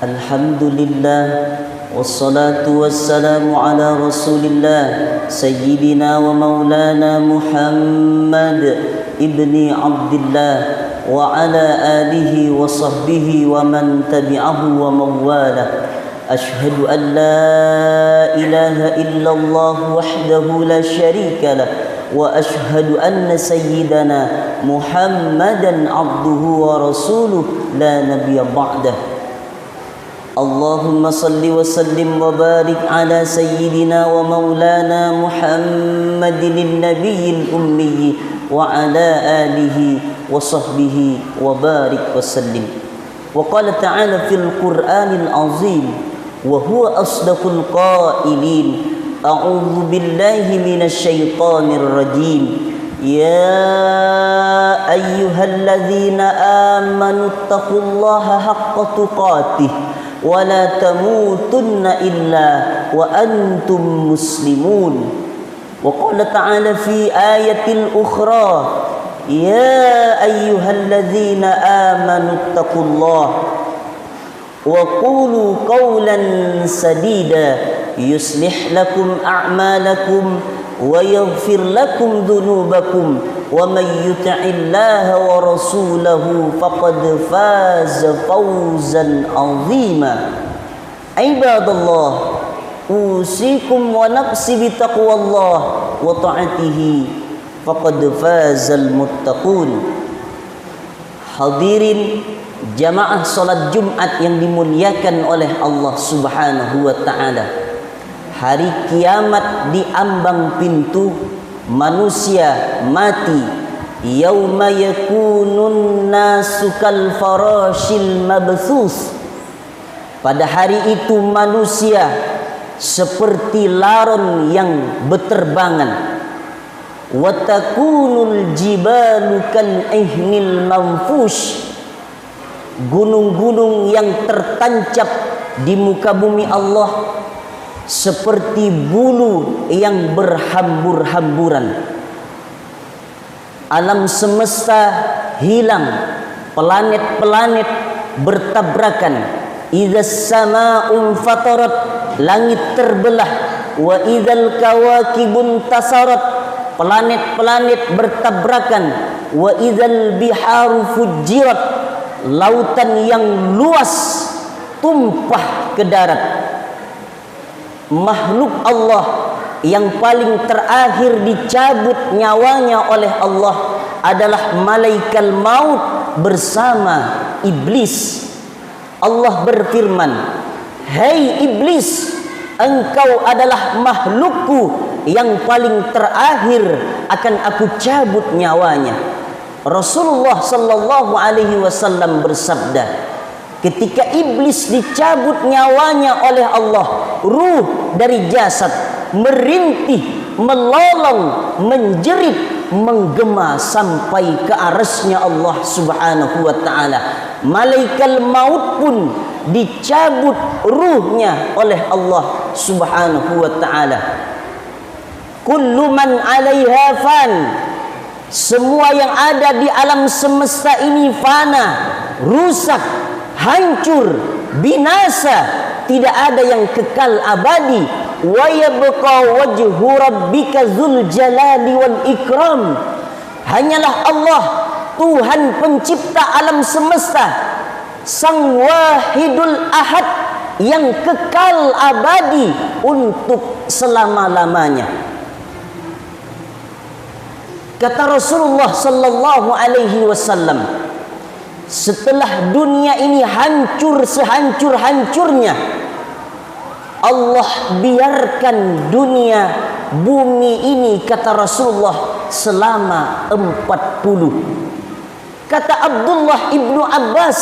Alhamdulillah wassalatu wassalamu ala Rasulillah Sayyidina wa maulana Muhammad ibni Abdillah wa ala alihi wa sahbihi wa man tabi'ahu wa mawala. Ashhadu an la ilaha illallah wahdahu la syarika lah wa ashhadu anna sayyidana Muhammadan abduhu wa rasuluh la nabiyya ba'dah. Allahumma salli wa sallim wa barik ala sayyidina wa maulana Muhammadin nabiyil ummi wa ala alihi wa sahbihi wa barik wa sallim. Wa qala ta'ala fil Qur'anil azim wa huwa asdaqul qailin. A'udzu billahi minasy syaithanir rajim. Ya ayyuhalladzina amanu taqullaha haqqa tuqatih wa la tamutunna illa wa antum muslimun. Wa qala ta'ala fi ayatil ukhra ya ayyuhalladzina amanu taqullaha wa qulu qawlan sadida yuslih lakum a'malakum wa yaghfir lakum dhunubakum wa may yuti'illaha wa rasulahu faqad faza fawzan 'azima. Ibadallah, usikum wa nafsi bi taqwallah wa ta'atihi faqad fazal muttaqun. Hadirin jamaah salat Jumat yang dimuliakan oleh Allah Subhanahu wa taala. Hari kiamat di ambang pintu, manusia mati. Yauma yakunun nasu kal farashil mabthus. Pada hari itu manusia seperti laron yang beterbangan. Wa takunul jibalu kal ihnil manfush. Gunung-gunung yang tertancap di muka bumi Allah seperti bulu yang berhambur-hamburan. Alam semesta hilang, planet-planet bertabrakan. Idzas samaa'u fatarat, langit terbelah. Wa idzal kawakibun tasarat, planet-planet bertabrakan. Wa idzal biharu fujirat, lautan yang luas tumpah ke darat. Makhluk Allah yang paling terakhir dicabut nyawanya oleh Allah adalah malaikat maut bersama iblis. Allah berfirman, "Hai iblis, engkau adalah makhlukku yang paling terakhir akan aku cabut nyawanya." Rasulullah sallallahu alaihi wasallam bersabda, ketika iblis dicabut nyawanya oleh Allah, ruh dari jasad merintih, melolong, menjerit, menggema sampai ke arasnya Allah Subhanahu wa taala. Malaikat maut pun dicabut ruhnya oleh Allah Subhanahu wa taala. Kullu man 'alaiha fan. Semua yang ada di alam semesta ini fana, rusak, hancur, binasa, tidak ada yang kekal abadi. Wa yabqa wajhu rabbika dzul jalali wal ikram. Hanyalah Allah, Tuhan pencipta alam semesta, Sang Wahidul Ahad yang kekal abadi untuk selama-lamanya. Kata Rasulullah sallallahu alaihi wasallam, setelah dunia ini hancur sehancur-hancurnya, Allah biarkan dunia bumi ini, kata Rasulullah, selama 40. Kata Abdullah ibnu Abbas,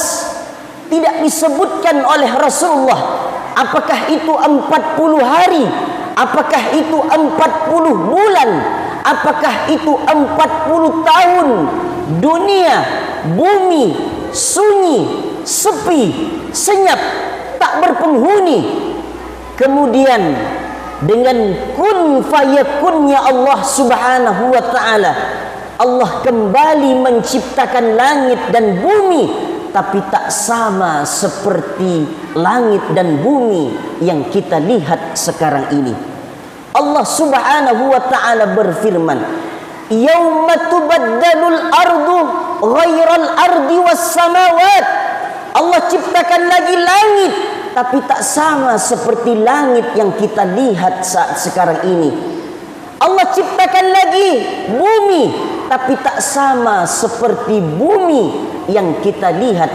tidak disebutkan oleh Rasulullah apakah itu 40 hari, apakah itu 40 bulan, apakah itu 40 tahun. Dunia, bumi, sunyi, sepi, senyap, tak berpenghuni. Kemudian dengan kun fayakunnya Allah Subhanahu wa ta'ala, Allah kembali menciptakan langit dan bumi tapi tak sama seperti langit dan bumi yang kita lihat sekarang ini. Allah Subhanahu wa ta'ala berfirman, yauma tubaddalul ardu ghairal ardi was samawat. Allah ciptakan lagi langit, tapi tak sama seperti langit yang kita lihat saat sekarang ini. Allah ciptakan lagi bumi, tapi tak sama seperti bumi yang kita lihat,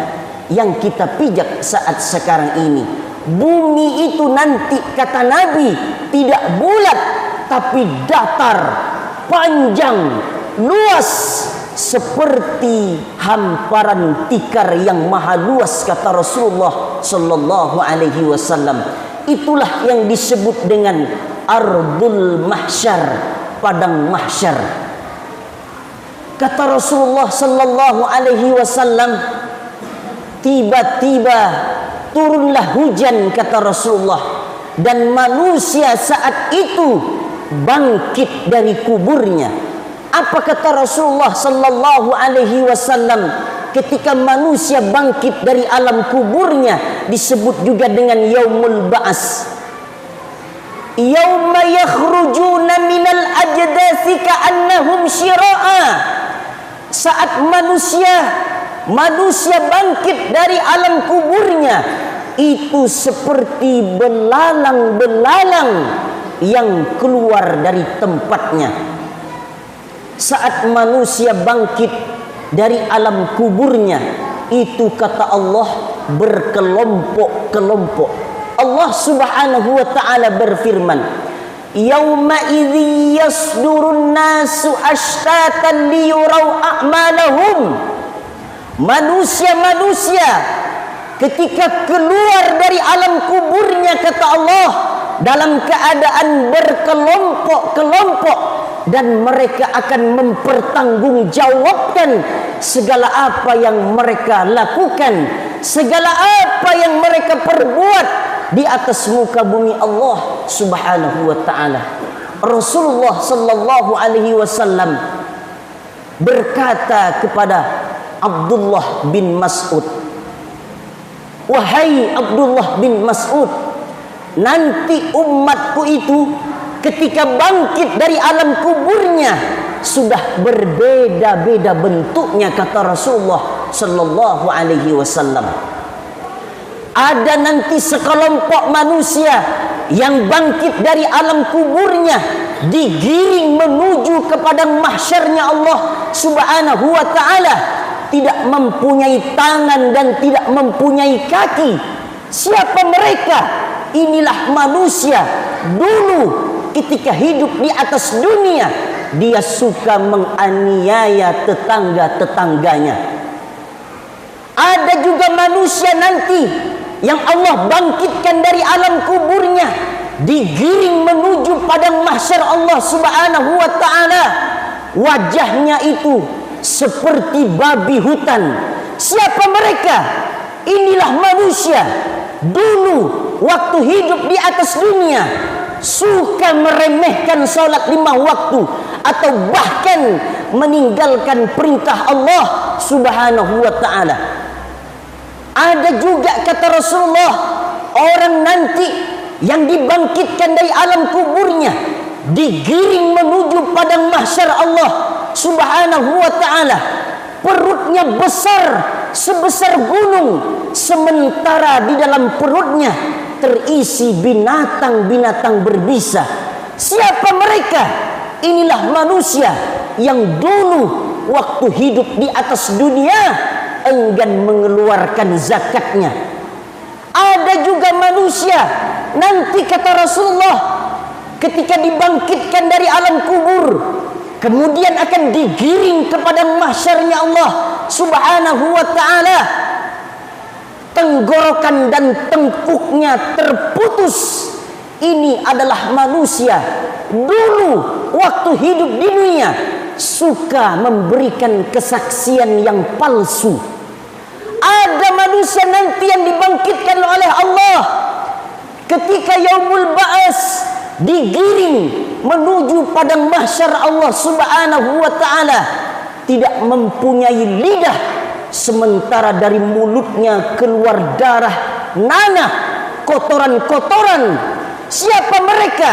yang kita pijak saat sekarang ini. Bumi itu nanti kata Nabi tidak bulat, tapi datar, panjang, luas, seperti hamparan tikar yang maha luas, kata Rasulullah sallallahu alaihi wasallam. Itulah yang disebut dengan ardul mahsyar, padang mahsyar. Kata Rasulullah sallallahu alaihi wasallam, tiba-tiba turunlah hujan, kata Rasulullah, dan manusia saat itu bangkit dari kuburnya. Apa kata Rasulullah sallallahu alaihi wasallam ketika manusia bangkit dari alam kuburnya? Disebut juga dengan yaumul ba'as. Yauma yakhrujuna minal ajdasi ka'annahum syira'a. Saat manusia bangkit dari alam kuburnya, itu seperti belalang-belalang yang keluar dari tempatnya. Saat manusia bangkit dari alam kuburnya, itu kata Allah berkelompok-kelompok. Allah Subhanahu wa ta'ala berfirman, yauma idzi yasdurun nasu ashtatan liyurau a'malahum. Manusia ketika keluar dari alam kuburnya, kata Allah, dalam keadaan berkelompok-kelompok, dan mereka akan mempertanggungjawabkan segala apa yang mereka lakukan, segala apa yang mereka perbuat di atas muka bumi Allah Subhanahu wa ta'ala. Rasulullah sallallahu alaihi wasallam berkata kepada Abdullah bin Mas'ud, wahai Abdullah bin Mas'ud, nanti umatku itu ketika bangkit dari alam kuburnya sudah berbeda-beda bentuknya, kata Rasulullah sallallahu alaihi wasallam. Ada nanti sekelompok manusia yang bangkit dari alam kuburnya, digiring menuju kepada mahsyarnya Allah Subhanahu wa ta'ala, tidak mempunyai tangan dan tidak mempunyai kaki. Siapa mereka? Inilah manusia dulu ketika hidup di atas dunia, dia suka menganiaya tetangga-tetangganya. Ada juga manusia nanti yang Allah bangkitkan dari alam kuburnya, digiring menuju padang mahsyar Allah Subhanahu wa ta'ala. Wajahnya itu seperti babi hutan. Siapa mereka? Inilah manusia dulu waktu hidup di atas dunia suka meremehkan salat 5 waktu, atau bahkan meninggalkan perintah Allah Subhanahu wa ta'ala. Ada juga, kata Rasulullah, orang nanti yang dibangkitkan dari alam kuburnya, digiring menuju padang mahsyar Allah Subhanahu wa ta'ala. Perutnya besar sebesar gunung, sementara di dalam perutnya terisi binatang-binatang berbisa. Siapa mereka? Inilah manusia yang dulu waktu hidup di atas dunia enggan mengeluarkan zakatnya. Ada juga manusia nanti, kata Rasulullah, ketika dibangkitkan dari alam kubur, kemudian akan digiring kepada mahsyarnya Allah Subhanahu wa ta'ala. Tenggorokan dan tengkuknya terputus. Ini adalah manusia dulu waktu hidup di dunia suka memberikan kesaksian yang palsu. Ada manusia nanti yang dibangkitkan oleh Allah ketika yaumul ba'as, digiring menuju padang mahsyar Allah Subhanahu wa ta'ala, tidak mempunyai lidah sementara dari mulutnya keluar darah, nanah, kotoran-kotoran. Siapa mereka?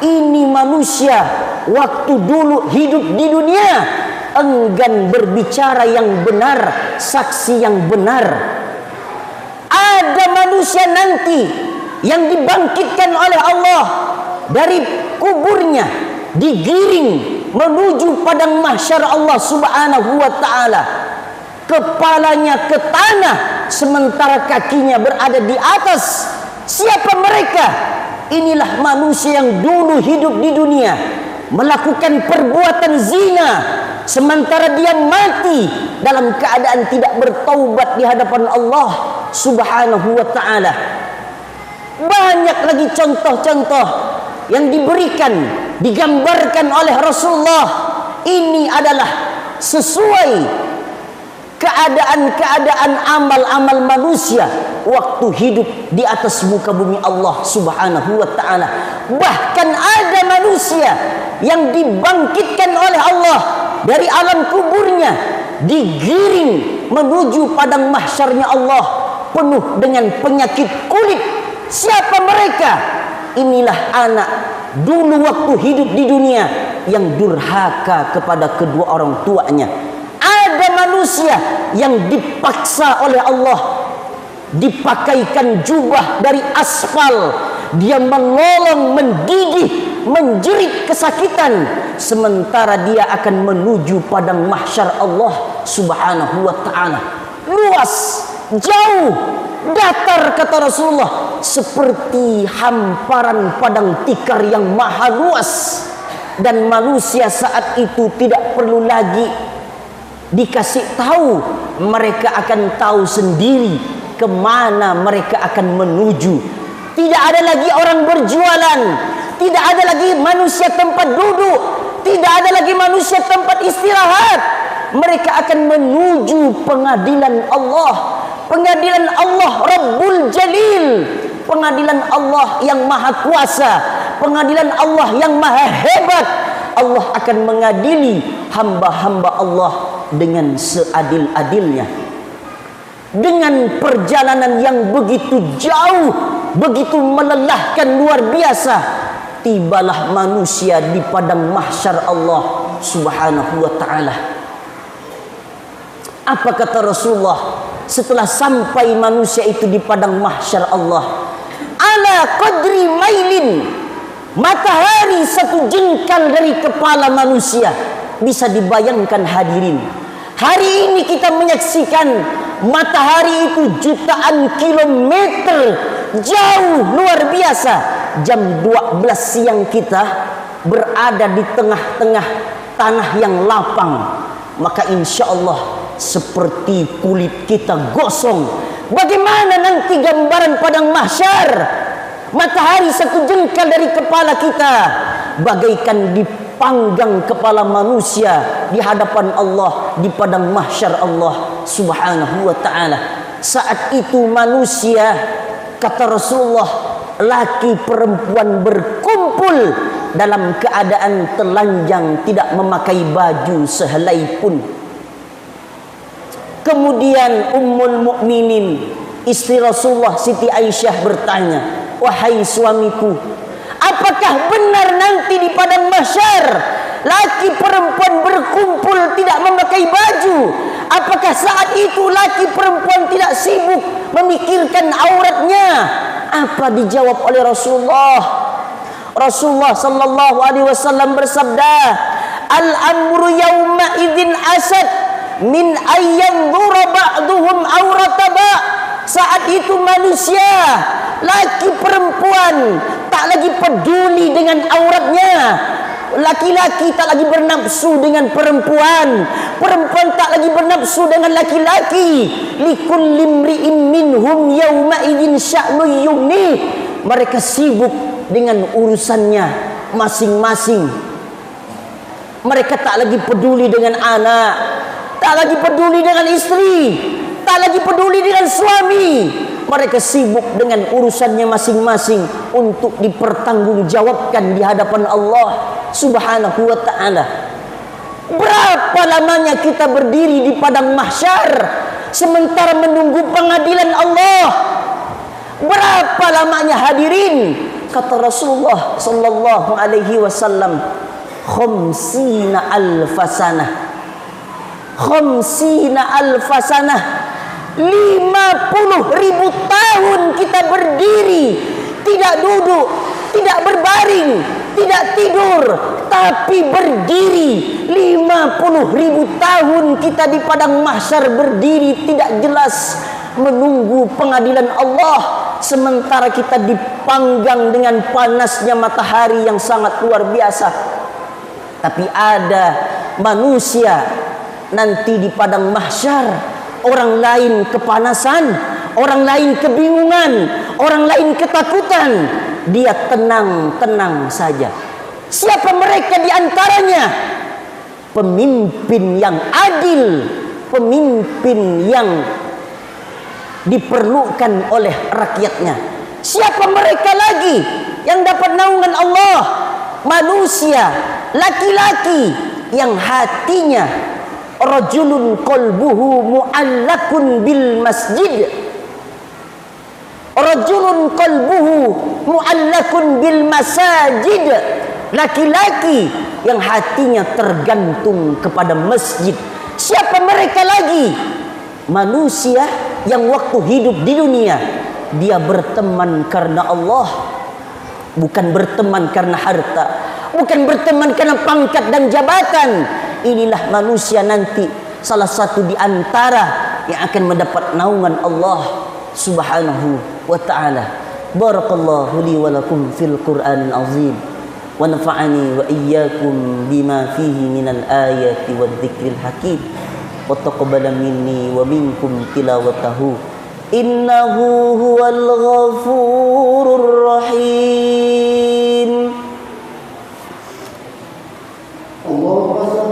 Ini manusia waktu dulu hidup di dunia enggan berbicara yang benar, saksi yang benar. Ada manusia nanti yang dibangkitkan oleh Allah dari kuburnya, digiring menuju padang mahsyar Allah Subhanahu wa taala. Kepalanya ke tanah sementara kakinya berada di atas. Siapa mereka? Inilah manusia yang dulu hidup di dunia melakukan perbuatan zina, sementara dia mati dalam keadaan tidak bertaubat di hadapan Allah Subhanahu wa taala. Banyak lagi contoh-contoh yang diberikan, digambarkan oleh Rasulullah. Ini adalah sesuai keadaan-keadaan amal-amal manusia waktu hidup di atas muka bumi Allah Subhanahu wa taala. Bahkan ada manusia yang dibangkitkan oleh Allah dari alam kuburnya, digiring menuju padang mahsyarnya Allah penuh dengan penyakit kulit. Siapa mereka? Inilah anak dulu waktu hidup di dunia yang durhaka kepada kedua orang tuanya. Ada manusia yang dipaksa oleh Allah dipakaikan jubah dari aspal, dia melolong, mendidih, menjerit kesakitan, sementara dia akan menuju padang mahsyar Allah Subhanahu wa taala. Luas, jauh, datar, kata Rasulullah, seperti hamparan padang tikar yang maha luas. Dan manusia saat itu tidak perlu lagi dikasih tahu, mereka akan tahu sendiri kemana mereka akan menuju. Tidak ada lagi orang berjualan, tidak ada lagi manusia tempat duduk, tidak ada lagi manusia tempat istirahat. Mereka akan menuju pengadilan Allah, pengadilan Allah Rabbul Jalil, pengadilan Allah yang maha kuasa, pengadilan Allah yang maha hebat. Allah akan mengadili hamba-hamba Allah dengan seadil-adilnya. Dengan perjalanan yang begitu jauh, begitu melelahkan, luar biasa, tibalah manusia di padang mahsyar Allah Subhanahu wa taala. Apa kata Rasulullah setelah sampai manusia itu di padang mahsyar Allah? Ala qadri mailin, matahari satu jengkal dari kepala manusia. Bisa dibayangkan hadirin, hari ini kita menyaksikan matahari itu jutaan kilometer jauh, luar biasa. Jam 12 siang kita berada di tengah-tengah tanah yang lapang, maka insya Allah seperti kulit kita gosong. Bagaimana nanti gambaran padang mahsyar? Matahari satu jengkal dari kepala kita, bagaikan dipanggang kepala manusia di hadapan Allah di padang mahsyar Allah Subhanahu wa taala. Saat itu manusia, kata Rasulullah, laki perempuan berkumpul dalam keadaan telanjang, tidak memakai baju sehelai pun. Kemudian Ummul Mukminin, istri Rasulullah Siti Aisyah bertanya, wahai suamiku, apakah benar nanti di padang mahsyar laki perempuan berkumpul tidak memakai baju? Apakah saat itu laki perempuan tidak sibuk memikirkan auratnya? Apa dijawab oleh Rasulullah? Rasulullah sallallahu alaihi wasallam bersabda, al-amru yawma idzin asad min ayyanzura ba'duhum aurata ba'. Saat itu manusia, laki perempuan tak lagi peduli dengan auratnya. Laki-laki tak lagi bernafsu dengan perempuan, perempuan tak lagi bernafsu dengan laki-laki. Likulli imri'in minhum yawma idzin sya'nun yughnih. Mereka sibuk dengan urusannya masing-masing. Mereka tak lagi peduli dengan anak, tak lagi peduli dengan istri, tak lagi peduli dengan suami. Mereka sibuk dengan urusannya masing-masing untuk dipertanggungjawabkan di hadapan Allah Subhanahu wa ta'ala. Berapa lamanya kita berdiri di padang mahsyar sementara menunggu pengadilan Allah. Berapa lamanya hadirin? Kata Rasulullah sallallahu alaihi wasallam, khamsina alfasanah. Khamsina alfasanah. 50.000 tahun kita berdiri, tidak duduk, tidak berbaring, tidak tidur, tapi berdiri. 50.000 tahun kita di padang mahsyar berdiri tidak jelas menunggu pengadilan Allah, sementara kita dipanggang dengan panasnya matahari yang sangat luar biasa. Tapi ada manusia nanti di padang mahsyar, orang lain kepanasan, orang lain kebingungan, orang lain ketakutan, dia tenang-tenang saja. Siapa mereka di antaranya? Pemimpin yang adil, pemimpin yang diperlukan oleh rakyatnya. Siapa mereka lagi yang dapat naungan Allah? Manusia, laki-laki yang hatinya rajulun qalbuhu mu'allakun bil masjid. Rajulun qalbuhu mu'allakun bil masajid. Laki-laki yang hatinya tergantung kepada masjid. Siapa mereka lagi? Manusia yang waktu hidup di dunia dia berteman karena Allah, bukan berteman karena harta, bukan berteman karena pangkat dan jabatan. Inilah manusia nanti salah satu di antara yang akan mendapat naungan Allah Subhanahu wa ta'ala. Barakallahu li wa lakum fil Qur'anil azim wa nafa'ani wa iyyakum bima fihi minal ayati wad dzikril hakim. Wa taqabbala minni wa minkum tilawatahu innahu huwal ghafurur rahim. Allahumma